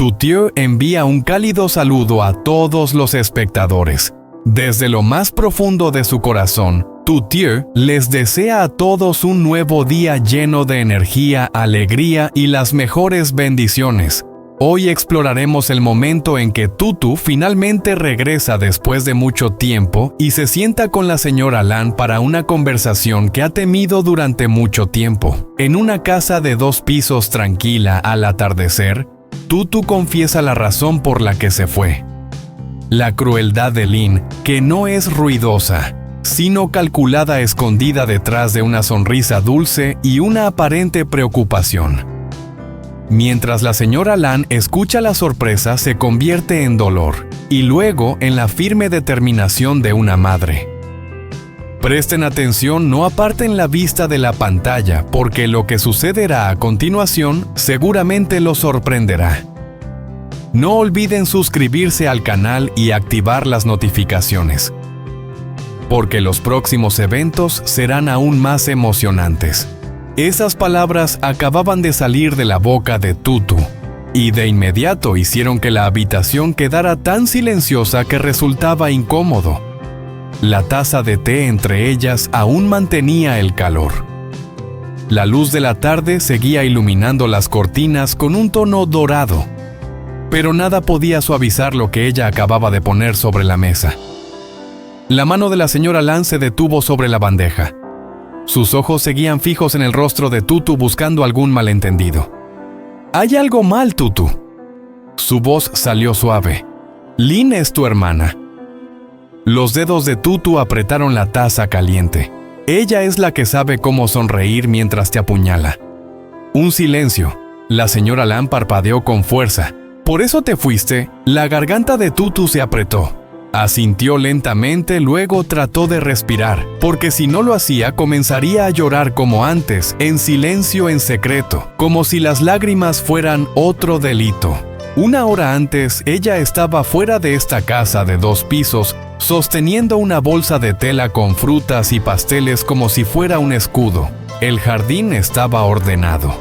Tuthieu envía un cálido saludo a todos los espectadores. Desde lo más profundo de su corazón, Tuthieu les desea a todos un nuevo día lleno de energía, alegría y las mejores bendiciones. Hoy exploraremos el momento en que Tutu finalmente regresa después de mucho tiempo y se sienta con la señora Lan para una conversación que ha temido durante mucho tiempo. En una casa de 2 pisos tranquila al atardecer, Tutu confiesa la razón por la que se fue. La crueldad de Lin, que no es ruidosa, sino calculada escondida detrás de una sonrisa dulce y una aparente preocupación. Mientras la señora Lan escucha la sorpresa, se convierte en dolor, y luego en la firme determinación de una madre. Presten atención, no aparten la vista de la pantalla, porque lo que sucederá a continuación seguramente los sorprenderá. No olviden suscribirse al canal y activar las notificaciones, porque los próximos eventos serán aún más emocionantes. Esas palabras acababan de salir de la boca de Tutu, y de inmediato hicieron que la habitación quedara tan silenciosa que resultaba incómodo. La taza de té entre ellas aún mantenía el calor. La luz de la tarde seguía iluminando las cortinas con un tono dorado, pero nada podía suavizar lo que ella acababa de poner sobre la mesa. La mano de la señora Lan se detuvo sobre la bandeja. Sus ojos seguían fijos en el rostro de Tutu buscando algún malentendido. «Hay algo mal, Tutu». Su voz salió suave. «Lin es tu hermana». Los dedos de Tutu apretaron la taza caliente. Ella es la que sabe cómo sonreír mientras te apuñala. Un silencio. La señora Lan parpadeó con fuerza. «¿Por eso te fuiste?» La garganta de Tutu se apretó. Asintió lentamente, luego trató de respirar, porque si no lo hacía comenzaría a llorar como antes, en silencio, en secreto, como si las lágrimas fueran otro delito. 1 hora antes, ella estaba fuera de esta casa de 2 pisos, sosteniendo una bolsa de tela con frutas y pasteles como si fuera un escudo. El jardín estaba ordenado.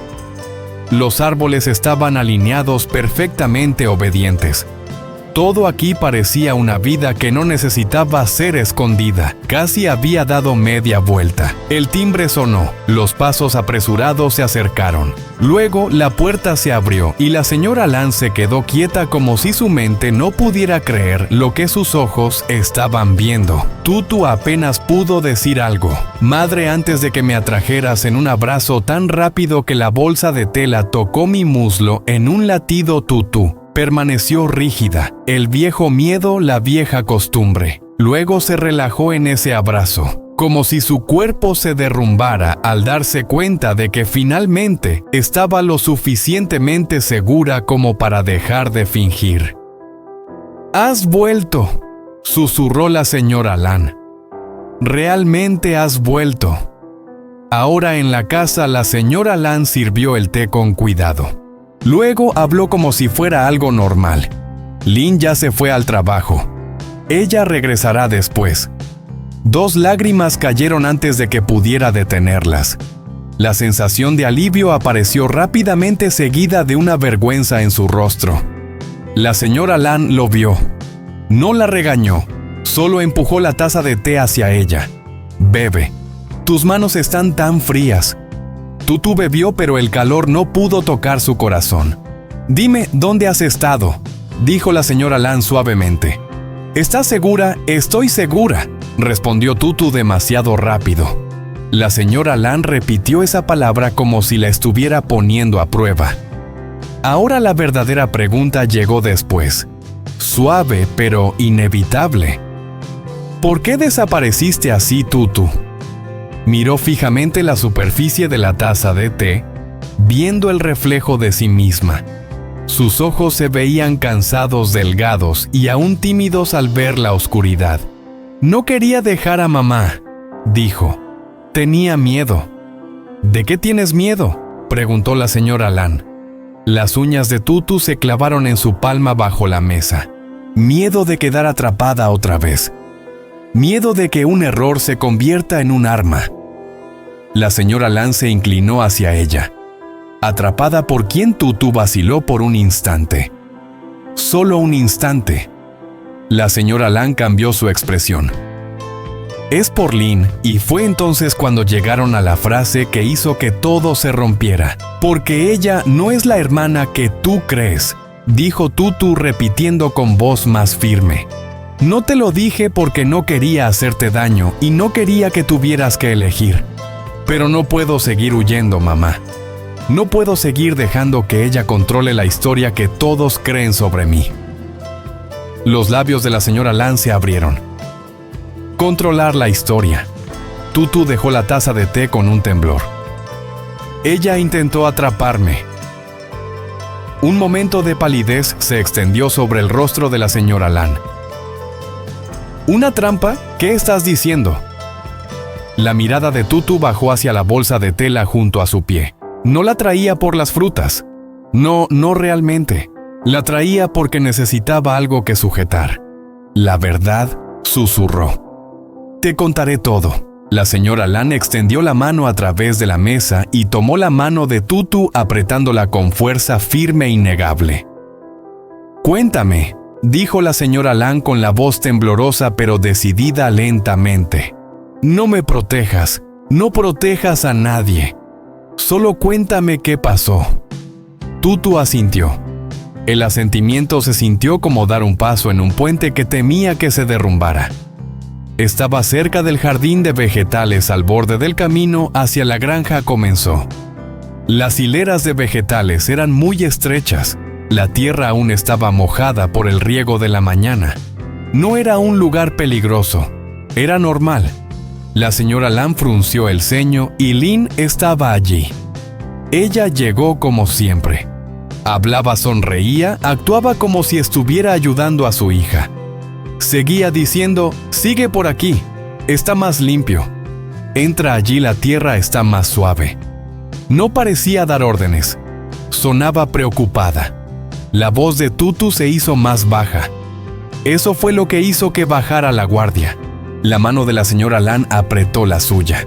Los árboles estaban alineados perfectamente obedientes. Todo aquí parecía una vida que no necesitaba ser escondida. Casi había dado media vuelta. El timbre sonó. Los pasos apresurados se acercaron. Luego la puerta se abrió y la señora Lan se quedó quieta como si su mente no pudiera creer lo que sus ojos estaban viendo. Tutu apenas pudo decir algo. «Madre, antes de que me atrajeras en un abrazo tan rápido que la bolsa de tela tocó mi muslo en un latido Tutu permaneció rígida, el viejo miedo, la vieja costumbre. Luego se relajó en ese abrazo, como si su cuerpo se derrumbara al darse cuenta de que finalmente estaba lo suficientemente segura como para dejar de fingir. «Has vuelto», susurró la señora Lan. «Realmente has vuelto». Ahora en la casa la señora Lan sirvió el té con cuidado. Luego habló como si fuera algo normal. «Lin ya se fue al trabajo. Ella regresará después». 2 lágrimas cayeron antes de que pudiera detenerlas. La sensación de alivio apareció rápidamente seguida de una vergüenza en su rostro. La señora Lan lo vio. No la regañó, solo empujó la taza de té hacia ella. «Bebe. Tus manos están tan frías». Tutu bebió, pero el calor no pudo tocar su corazón. «Dime, ¿dónde has estado?», dijo la señora Lan suavemente. «¿Estás segura?». «Estoy segura», respondió Tutu demasiado rápido. La señora Lan repitió esa palabra como si la estuviera poniendo a prueba. Ahora la verdadera pregunta llegó después. Suave, pero inevitable. «¿Por qué desapareciste así, Tutu?». Miró fijamente la superficie de la taza de té, viendo el reflejo de sí misma. Sus ojos se veían cansados, delgados y aún tímidos al ver la oscuridad. «No quería dejar a mamá», dijo. «Tenía miedo». «¿De qué tienes miedo?», preguntó la señora Lan. Las uñas de Tutu se clavaron en su palma bajo la mesa. Miedo de quedar atrapada otra vez. Miedo de que un error se convierta en un arma. La señora Lan se inclinó hacia ella. Atrapada por quien Tutu vaciló por un instante. Solo un instante. La señora Lan cambió su expresión. Es por Lynn, y fue entonces cuando llegaron a la frase que hizo que todo se rompiera. Porque ella no es la hermana que tú crees, dijo Tutu repitiendo con voz más firme. No te lo dije porque no quería hacerte daño y no quería que tuvieras que elegir. Pero no puedo seguir huyendo, mamá. No puedo seguir dejando que ella controle la historia que todos creen sobre mí. Los labios de la señora Lan se abrieron. Controlar la historia. Tutu dejó la taza de té con un temblor. Ella intentó atraparme. Un momento de palidez se extendió sobre el rostro de la señora Lan. ¿Una trampa? ¿Qué estás diciendo? La mirada de Tutu bajó hacia la bolsa de tela junto a su pie. No la traía por las frutas. No realmente. La traía porque necesitaba algo que sujetar. La verdad, susurró. Te contaré todo. La señora Lan extendió la mano a través de la mesa y tomó la mano de Tutu apretándola con fuerza firme e innegable. Cuéntame, dijo la señora Lan con la voz temblorosa pero decidida lentamente. No me protejas, no protejas a nadie. Solo cuéntame qué pasó. Tutu asintió. El asentimiento se sintió como dar un paso en un puente que temía que se derrumbara. Estaba cerca del jardín de vegetales al borde del camino hacia la granja comenzó. Las hileras de vegetales eran muy estrechas. La tierra aún estaba mojada por el riego de la mañana. No era un lugar peligroso. Era normal. La señora Lan frunció el ceño y Lynn estaba allí. Ella llegó como siempre. Hablaba, sonreía, actuaba como si estuviera ayudando a su hija. Seguía diciendo, sigue por aquí, está más limpio. Entra allí, la tierra está más suave. No parecía dar órdenes. Sonaba preocupada. La voz de Tutu se hizo más baja. Eso fue lo que hizo que bajara la guardia. La mano de la señora Lan apretó la suya.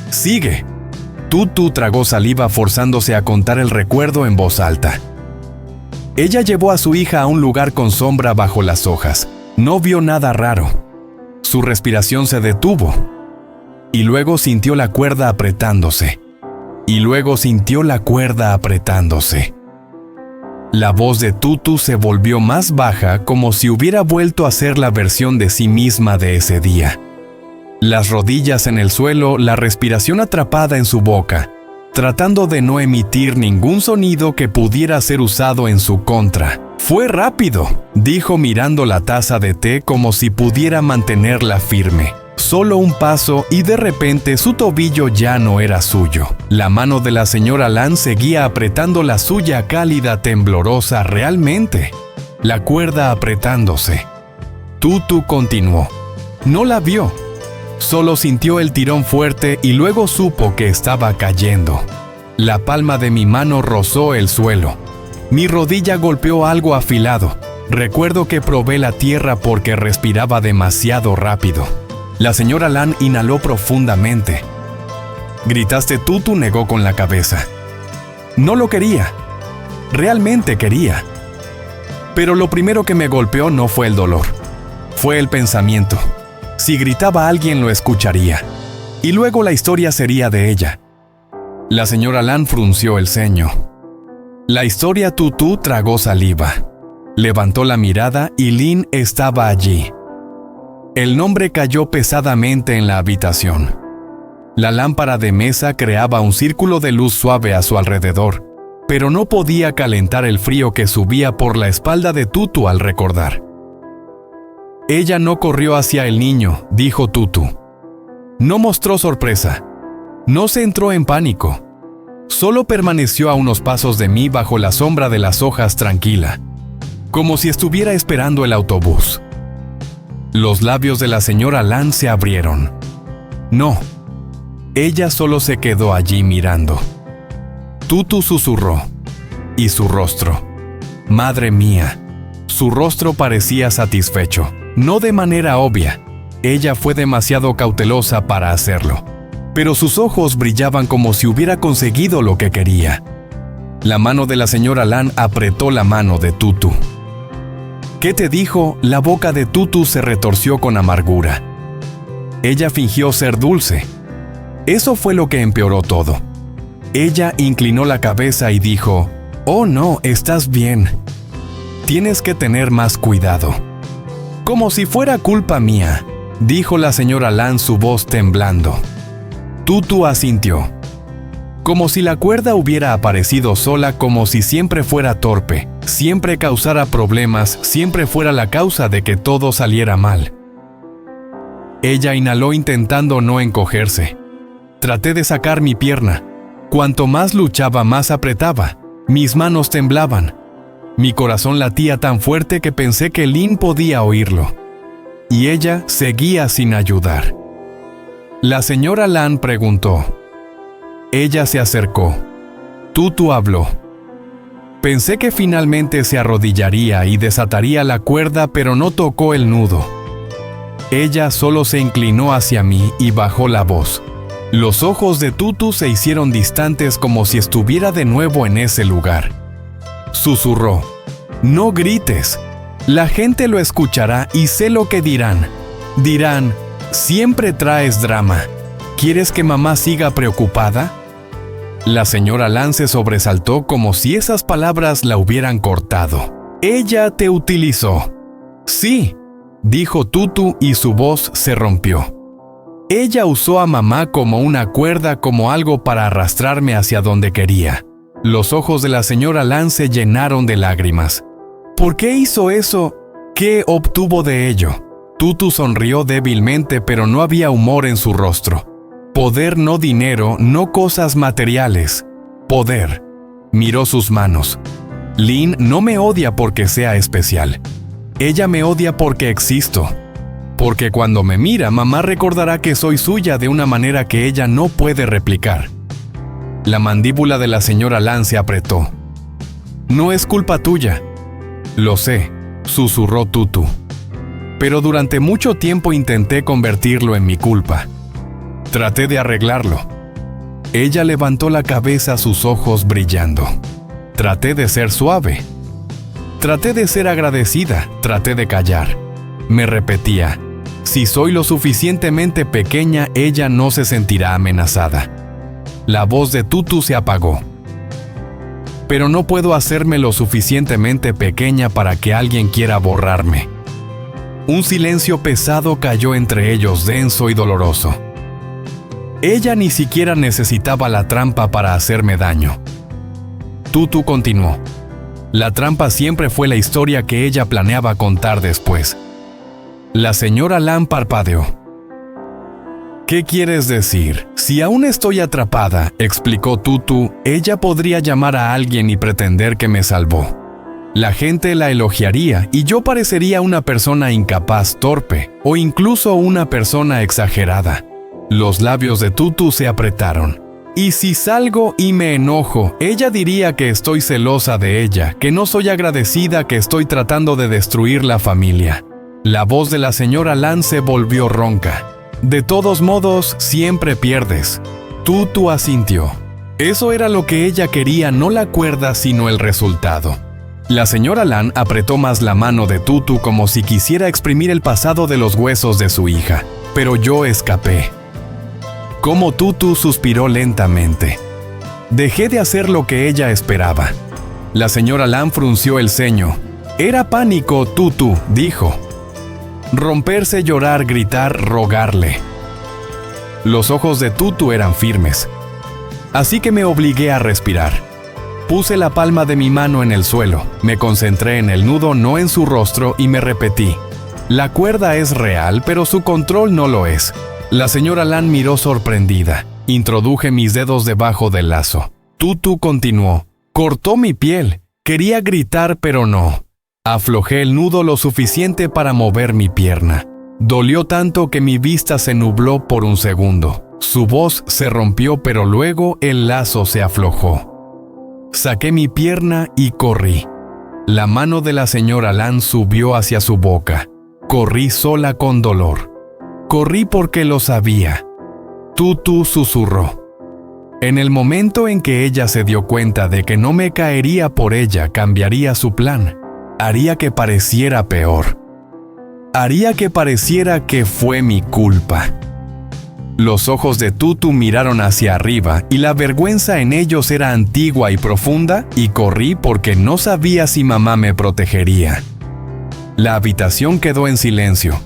Sigue. Tutu tragó saliva forzándose a contar el recuerdo en voz alta. Ella llevó a su hija a un lugar con sombra bajo las hojas. No vio nada raro. Su respiración se detuvo. Y luego sintió la cuerda apretándose. Y luego sintió la cuerda apretándose. La voz de Tutu se volvió más baja como si hubiera vuelto a ser la versión de sí misma de ese día. Las rodillas en el suelo, la respiración atrapada en su boca, tratando de no emitir ningún sonido que pudiera ser usado en su contra. Fue rápido, dijo mirando la taza de té como si pudiera mantenerla firme. Solo un paso y de repente su tobillo ya no era suyo. La mano de la señora Lan seguía apretando la suya cálida, temblorosa realmente. La cuerda apretándose. Tutu continuó. No la vio. Solo sintió el tirón fuerte y luego supo que estaba cayendo. La palma de mi mano rozó el suelo. Mi rodilla golpeó algo afilado. Recuerdo que probé la tierra porque respiraba demasiado rápido. La señora Lan inhaló profundamente. Gritaste. Tutu negó con la cabeza. No lo quería. Realmente quería. Pero lo primero que me golpeó no fue el dolor. Fue el pensamiento. Si gritaba alguien lo escucharía. Y luego la historia sería de ella. La señora Lan frunció el ceño. La historia. Tutu tragó saliva. Levantó la mirada y Lynn estaba allí. El nombre cayó pesadamente en la habitación. La lámpara de mesa creaba un círculo de luz suave a su alrededor, pero no podía calentar el frío que subía por la espalda de Tutu al recordar. Ella no corrió hacia el niño, dijo Tutu. No mostró sorpresa. No se entró en pánico. Solo permaneció a unos pasos de mí bajo la sombra de las hojas tranquila, como si estuviera esperando el autobús. Los labios de la señora Lan se abrieron. No. Ella solo se quedó allí mirando. Tutu susurró. Y su rostro. Madre mía. Su rostro parecía satisfecho. No de manera obvia. Ella fue demasiado cautelosa para hacerlo. Pero sus ojos brillaban como si hubiera conseguido lo que quería. La mano de la señora Lan apretó la mano de Tutu. ¿Qué te dijo? La boca de Tutu se retorció con amargura. Ella fingió ser dulce. Eso fue lo que empeoró todo. Ella inclinó la cabeza y dijo, «Oh no, estás bien. Tienes que tener más cuidado». «Como si fuera culpa mía», dijo la señora Lan, su voz temblando. Tutu asintió. Como si la cuerda hubiera aparecido sola, como si siempre fuera torpe, siempre causara problemas, siempre fuera la causa de que todo saliera mal. Ella inhaló intentando no encogerse. Traté de sacar mi pierna. Cuanto más luchaba, más apretaba. Mis manos temblaban. Mi corazón latía tan fuerte que pensé que Lin podía oírlo. Y ella seguía sin ayudar. La señora Lan preguntó. Ella se acercó. Tutu habló. Pensé que finalmente se arrodillaría y desataría la cuerda, pero no tocó el nudo. Ella solo se inclinó hacia mí y bajó la voz. Los ojos de Tutu se hicieron distantes como si estuviera de nuevo en ese lugar. Susurró. «No grites. La gente lo escuchará y sé lo que dirán. Dirán, siempre traes drama. ¿Quieres que mamá siga preocupada?» La señora Lan se sobresaltó como si esas palabras la hubieran cortado. «Ella te utilizó». «Sí», dijo Tutu y su voz se rompió. «Ella usó a mamá como una cuerda, como algo para arrastrarme hacia donde quería». Los ojos de la señora Lan se llenaron de lágrimas. «¿Por qué hizo eso? ¿Qué obtuvo de ello?» Tutu sonrió débilmente, pero no había humor en su rostro. Poder, no dinero, no cosas materiales. Poder. Miró sus manos. Lin no me odia porque sea especial. Ella me odia porque existo. Porque cuando me mira, mamá recordará que soy suya de una manera que ella no puede replicar. La mandíbula de la señora Lan se apretó. «No es culpa tuya». «Lo sé», susurró Tutu. «Pero durante mucho tiempo intenté convertirlo en mi culpa. Traté de arreglarlo». Ella levantó la cabeza, sus ojos brillando. «Traté de ser suave. Traté de ser agradecida, traté de callar». Me repetía, «Si soy lo suficientemente pequeña, ella no se sentirá amenazada». La voz de Tutu se apagó. «Pero no puedo hacerme lo suficientemente pequeña para que alguien quiera borrarme». Un silencio pesado cayó entre ellos, denso y doloroso. Ella ni siquiera necesitaba la trampa para hacerme daño. Tutu continuó. La trampa siempre fue la historia que ella planeaba contar después. La señora Lan parpadeó. «¿Qué quieres decir? Si aún estoy atrapada», explicó Tutu, «ella podría llamar a alguien y pretender que me salvó. La gente la elogiaría y yo parecería una persona incapaz, torpe, o incluso una persona exagerada». Los labios de Tutu se apretaron. «Y si salgo y me enojo, ella diría que estoy celosa de ella, que no soy agradecida, que estoy tratando de destruir la familia». La voz de la señora Lan se volvió ronca. «De todos modos, siempre pierdes». Tutu asintió. Eso era lo que ella quería, no la cuerda, sino el resultado. La señora Lan apretó más la mano de Tutu como si quisiera exprimir el pasado de los huesos de su hija. Pero yo escapé. Como Tutu suspiró lentamente. Dejé de hacer lo que ella esperaba. La señora Lan frunció el ceño. «Era pánico, Tutu», dijo. Romperse, llorar, gritar, rogarle. Los ojos de Tutu eran firmes. Así que me obligué a respirar. Puse la palma de mi mano en el suelo, me concentré en el nudo, no en su rostro, y me repetí: «La cuerda es real, pero su control no lo es». La señora Lan miró sorprendida. Introduje mis dedos debajo del lazo. Tutu continuó. «Cortó mi piel. Quería gritar, pero no». Aflojé el nudo lo suficiente para mover mi pierna. Dolió tanto que mi vista se nubló por un segundo. Su voz se rompió, pero luego el lazo se aflojó. Saqué mi pierna y corrí. La mano de la señora Lan subió hacia su boca. Corrí sola con dolor. Corrí porque lo sabía. Tutu susurró. En el momento en que ella se dio cuenta de que no me caería por ella, cambiaría su plan. haría que pareciera peor. Haría que pareciera que fue mi culpa. Los ojos de Tutu miraron hacia arriba y la vergüenza en ellos era antigua y profunda, y corrí porque no sabía si mamá me protegería. La habitación quedó en silencio.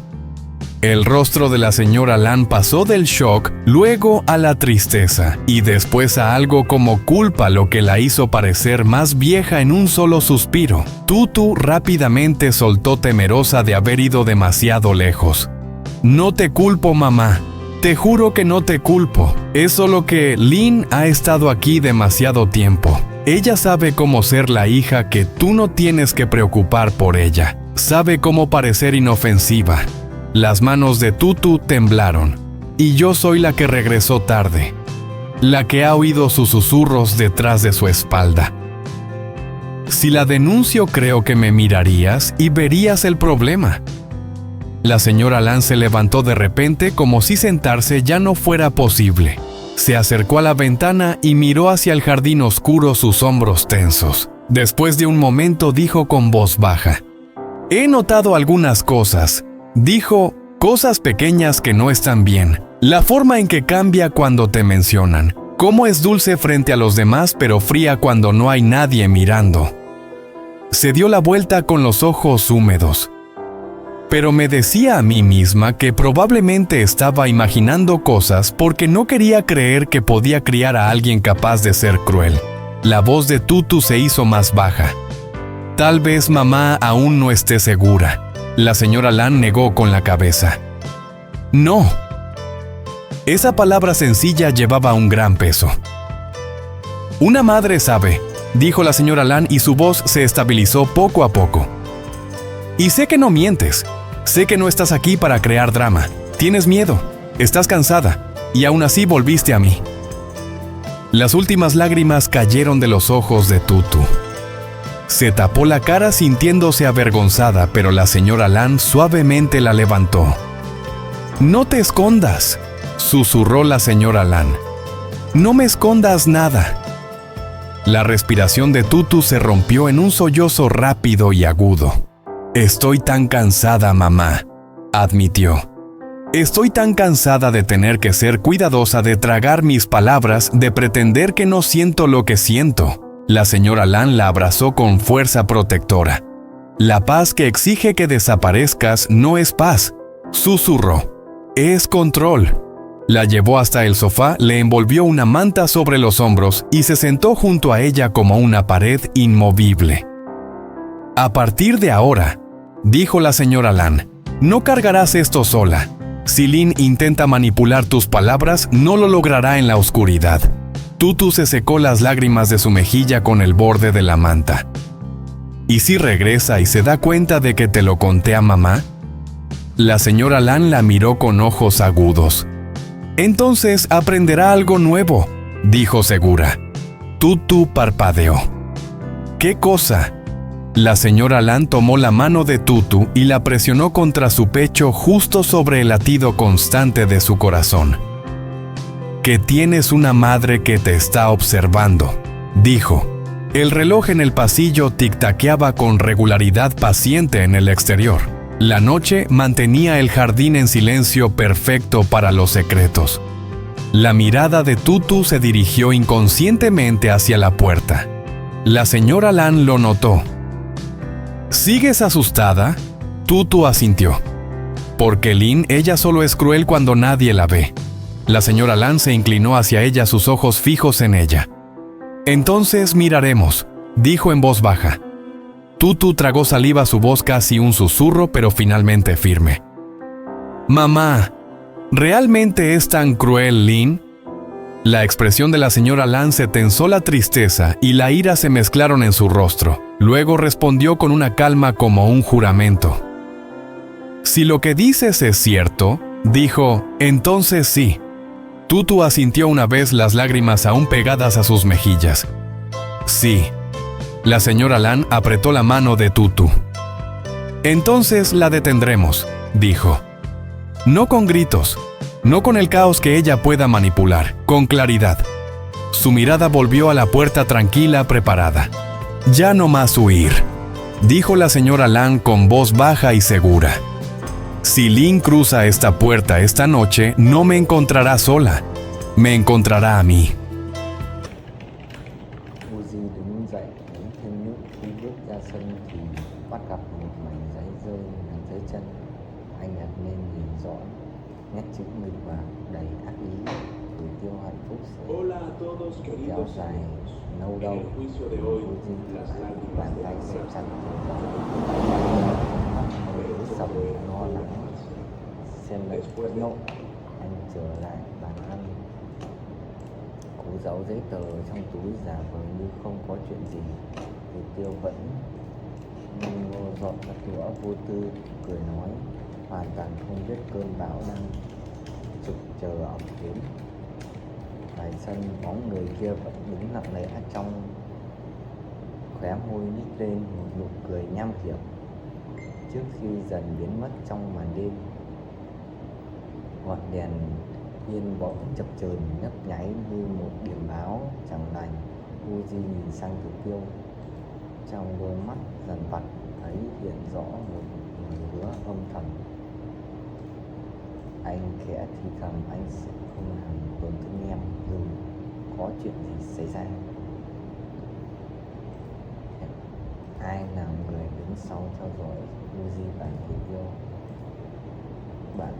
El rostro de la señora Lan pasó del shock, luego a la tristeza, y después a algo como culpa, lo que la hizo parecer más vieja en un solo suspiro. Tutu rápidamente soltó, temerosa de haber ido demasiado lejos. No te culpo, mamá. Te juro que no te culpo. Es solo que Lin ha estado aquí demasiado tiempo. Ella sabe cómo ser la hija que tú no tienes que preocupar por ella. Sabe cómo parecer inofensiva. Las manos de Tutu temblaron. Y yo soy la que regresó tarde. La que ha oído sus susurros detrás de su espalda. Si la denuncio, creo que me mirarías y verías el problema. La señora Lan se levantó de repente, como si sentarse ya no fuera posible. Se acercó a la ventana y miró hacia el jardín oscuro, sus hombros tensos. Después de un momento dijo con voz baja: «He notado algunas cosas», dijo, «cosas pequeñas que no están bien. La forma en que cambia cuando te mencionan. Cómo es dulce frente a los demás, pero fría cuando no hay nadie mirando». Se dio la vuelta con los ojos húmedos. Pero me decía a mí misma que probablemente estaba imaginando cosas porque no quería creer que podía criar a alguien capaz de ser cruel. La voz de Tutu se hizo más baja. «Tal vez mamá aún no esté segura». La señora Lan negó con la cabeza. «No». Esa palabra sencilla llevaba un gran peso. «Una madre sabe», dijo la señora Lan, y su voz se estabilizó poco a poco. «Y sé que no mientes. Sé que no estás aquí para crear drama. Tienes miedo, estás cansada, y aún así volviste a mí». Las últimas lágrimas cayeron de los ojos de Tutu. Se tapó la cara sintiéndose avergonzada, pero la señora Lan suavemente la levantó. «No te escondas», susurró la señora Lan. «No me escondas nada». La respiración de Tutu se rompió en un sollozo rápido y agudo. «Estoy tan cansada, mamá», admitió. «Estoy tan cansada de tener que ser cuidadosa, de tragar mis palabras, de pretender que no siento lo que siento». La señora Lan la abrazó con fuerza protectora. «La paz que exige que desaparezcas no es paz», susurró. «Es control». La llevó hasta el sofá, le envolvió una manta sobre los hombros y se sentó junto a ella como una pared inmovible. «A partir de ahora», dijo la señora Lan, «no cargarás esto sola. Si Lin intenta manipular tus palabras, no lo logrará en la oscuridad». Tutu se secó las lágrimas de su mejilla con el borde de la manta. «¿Y si regresa y se da cuenta de que te lo conté a mamá?». La señora Lan la miró con ojos agudos. «Entonces aprenderá algo nuevo», dijo segura. Tutu parpadeó. «¿Qué cosa?». La señora Lan tomó la mano de Tutu y la presionó contra su pecho, justo sobre el latido constante de su corazón. «Que tienes una madre que te está observando», dijo. El reloj en el pasillo tic-taqueaba con regularidad paciente en el exterior. La noche mantenía el jardín en silencio, perfecto para los secretos. La mirada de Tutu se dirigió inconscientemente hacia la puerta. La señora Lan lo notó. «¿Sigues asustada?». Tutu asintió. «Porque Lin, ella solo es cruel cuando nadie la ve». La señora Lan se inclinó hacia ella, sus ojos fijos en ella. «Entonces miraremos», dijo en voz baja. Tutu tragó saliva, su voz casi un susurro, pero finalmente firme. «Mamá, ¿realmente es tan cruel, Lin?». La expresión de la señora Lan se tensó, la tristeza y la ira se mezclaron en su rostro. Luego respondió con una calma como un juramento. «Si lo que dices es cierto», dijo, «entonces sí». Tutu asintió una vez, las lágrimas aún pegadas a sus mejillas. «Sí». La señora Lan apretó la mano de Tutu. «Entonces la detendremos», dijo. «No con gritos, no con el caos que ella pueda manipular, con claridad». Su mirada volvió a la puerta tranquila, preparada. «Ya no más huir». dijo la señora Lang con voz baja y segura. Si Lynn cruza esta puerta esta noche, no me encontrará sola. Me encontrará a mí. Uzi đứng dậy lấy thêm nước, khi bước ra sân thì bắt gặp một mảnh giấy rơi ngay dưới chân. Anh ngạc nhiên nhìn rõ nét chữ nghịch và đầy ác ý. Gửi Tiêu hạnh phúc sẽ kéo dài nâu đâu. Uzi bàn tay xếp chặt mắt mới sầm lo lắng xem lẫn phẫn nộ. Anh trở lại bàn ăn, cố giấu giấy tờ trong túi giả vờ như không có chuyện gì. Thì Tiêu vẫn dọn các đũa vô tư, cười nói, hoàn toàn không biết cơn bão đang trực chờ ập đến. Ngoài sân, bóng người kia vẫn đứng lặng lẽ trong, khóe môi nhếch lên một nụ cười nham hiểm trước khi dần biến mất trong màn đêm. Ngọn đèn yên bỗng chập chờn nhấp nháy như một điểm báo chẳng lành. Uzi nhìn sang Tử Tiêu, trong đôi mắt dần vặt thấy hiện rõ một lời hứa âm thầm. Anh khẽ thì thầm anh sẽ không làm tổn thương em dù có chuyện gì xảy ra. Ai là người đứng sau theo dõi Uzi và Tử Tiêu? Bạn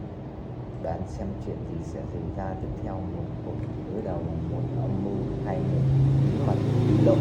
đoán xem chuyện gì sẽ xảy ra tiếp theo, một cuộc đối đầu, một âm mưu hay một bí mật bí lộ.